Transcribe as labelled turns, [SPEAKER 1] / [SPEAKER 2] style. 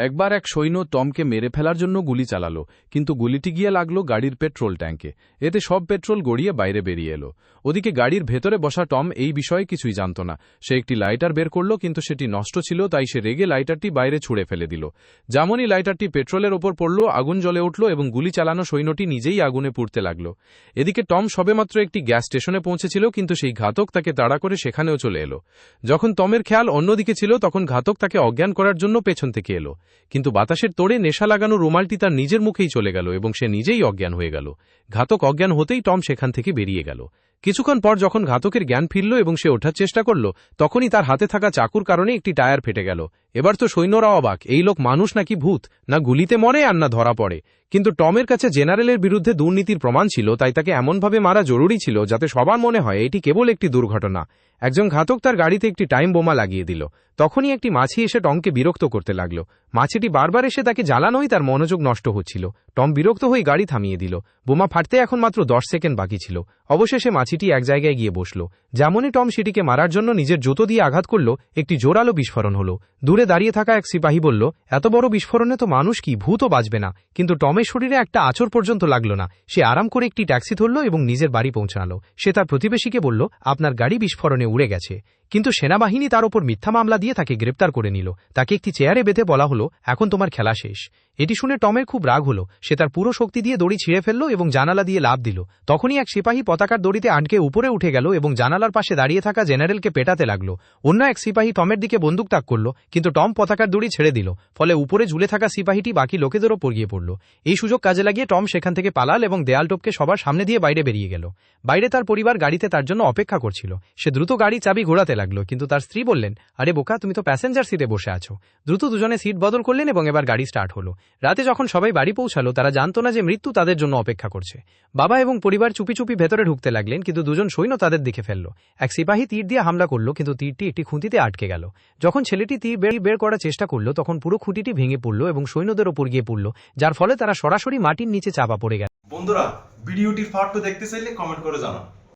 [SPEAKER 1] একবার এক সৈন্য টমকে মেরে ফেলার জন্য গুলি চালালো, কিন্তু গুলিটি গিয়ে লাগলো গাড়ির পেট্রোল ট্যাঙ্কে। এতে সব পেট্রোল গড়িয়ে বাইরে বেরিয়ে এলো। ওদিকে গাড়ির ভেতরে বসা টম এই বিষয়ে কিছুই জানত না। সে একটি লাইটার বের করল, কিন্তু সেটি নষ্ট ছিল, তাই সে রেগে লাইটারটি বাইরে ছুঁড়ে ফেলে দিল। যেমনই লাইটারটি পেট্রোলের ওপর পড়ল, আগুন জ্বলে উঠল এবং গুলি চালানো সৈন্যটি নিজেই আগুনে পুড়তে লাগল। এদিকে টম সবেমাত্র একটি গ্যাস স্টেশনে পৌঁছেছিল, কিন্তু সেই ঘাতক তাকে তাড়া করে সেখানেও চলে এলো। যখন টমের খেয়াল অন্যদিকে ছিল, তখন ঘাতক তাকে অজ্ঞান করার জন্য পেছন থেকে এলো, কিন্তু বাতাসের তোড়ে নেশা লাগানো রুমালটি তার নিজের মুখেই চলে গেল এবং সে নিজেই অজ্ঞান হয়ে গেল। ঘাতক অজ্ঞান হতেই টম সেখান থেকে বেরিয়ে গেল। কিছুক্ষণ পর যখন ঘাতকের জ্ঞান ফিরল এবং সে ওঠার চেষ্টা করল, তখনই তার হাতে থাকা চাকুর কারণে একটি টায়ার ফেটে গেল। এবার তো সৈন্যরা অবাক, এই লোক মানুষ নাকি ভূত, না গুলিতে মরে আর না ধরা পড়ে। কিন্তু টমের কাছে জেনারেলের বিরুদ্ধে দুর্নীতির প্রমাণ ছিল, তাই তাকে এমনভাবে মারা জরুরি ছিল যাতে সবার মনে হয় এটি কেবল একটি দুর্ঘটনা। একজন ঘাতক তার গাড়িতে একটি টাইম বোমা লাগিয়ে দিল। তখনই একটি মাছি এসে টমকে বিরক্ত করতে লাগল। মাছিটি বারবার এসে তাকে জ্বালানোই তার মনোযোগ নষ্ট হচ্ছিল। টম বিরক্ত হয়ে গাড়ি থামিয়ে দিল। বোমা ফাটতে এখন মাত্র 10 সেকেন্ড বাকি ছিল। অবশেষে মাছিটি এক জায়গায় গিয়ে বসল। যেমনই টম সেটিকে মারার জন্য নিজের জুতো দিয়ে আঘাত করল, একটি জোরালো বিস্ফোরণ হল। দূরে দাঁড়িয়ে থাকা এক সিপাহী বলল, এত বড় বিস্ফোরণে তো মানুষ কি ভূতও বাঁচবে না। কিন্তু টমের শরীরে একটা আঁচড় পর্যন্ত লাগল না। সে আরাম করে একটি ট্যাক্সি ধরল এবং নিজের বাড়ি পৌঁছালো। সে তার প্রতিবেশীকে বলল, আপনার গাড়ি বিস্ফোরণে উড়ে গেছে। কিন্তু সেনাবাহিনী তার ওপর মিথ্যা মামলা দিয়ে তাকে গ্রেপ্তার করে নিল। তাকে একটি চেয়ারে বেঁধে বলা হলো, এখন তোমার খেলা শেষ। এটি শুনে টমের খুব রাগ হলো। সে তার পুরো শক্তি দিয়ে দড়ি ছিঁড়ে ফেলল এবং জানালা দিয়ে লাফ দিল। তখনই এক সিপাহী পতাকার দড়িতে আটকে উপরে উঠে গেল এবং জানালার পাশে দাঁড়িয়ে থাকা জেনারেলকে পেটাতে লাগল। অন্য এক সিপাহী টমের দিকে বন্দুক তাক করল, কিন্তু টম পতাকার দড়ি ছেড়ে দিল। ফলে উপরে ঝুলে থাকা সিপাহীটি বাকি লোকেদেরও পড়িয়ে পড়ল। এই সুযোগ কাজে লাগিয়ে টম সেখান থেকে পালাল এবং দেয়াল টপকে সবার সামনে দিয়ে বাইরে বেরিয়ে গেল। বাইরে তার পরিবার গাড়িতে তার জন্য অপেক্ষা করছিল। সে দ্রুত গাড়ি চাবি ঘোরাতে লাগলো, কিন্তু তার স্ত্রী বললেন, আরে বোকা, তুমি তো প্যাসেঞ্জার সিটে বসে আছো। দ্রুত দুজনে সিট বদল করলেন এবং এবার গাড়ি স্টার্ট হলো। রাতে যখন সবাই বাড়ি পৌঁছালো, তারা জানত না যে মৃত্যু তাদের জন্য অপেক্ষা করছে। বাবা এবং পরিবার চুপি চুপি ভেতরে ঢুকতে লাগলেন, কিন্তু দুজন সৈন্য তাদের দেখে ফেলল। এক সিপাহী তীর দিয়ে হামলা করলো, কিন্তু তীরটি একটি খুঁটিতে আটকে গেল। যখন ছেলেটি তীর বের করার চেষ্টা করলো, তখন পুরো খুঁটিটি ভেঙে পড়ল এবং সৈন্যদের ওপর গিয়ে পড়ল, যার ফলে তারা সরাসরি মাটির নিচে চাপা পড়ে গেল।
[SPEAKER 2] বন্ধুরা, ভিডিওটির পার্ট 2 দেখতে চাইলে কমেন্ট করে জানান।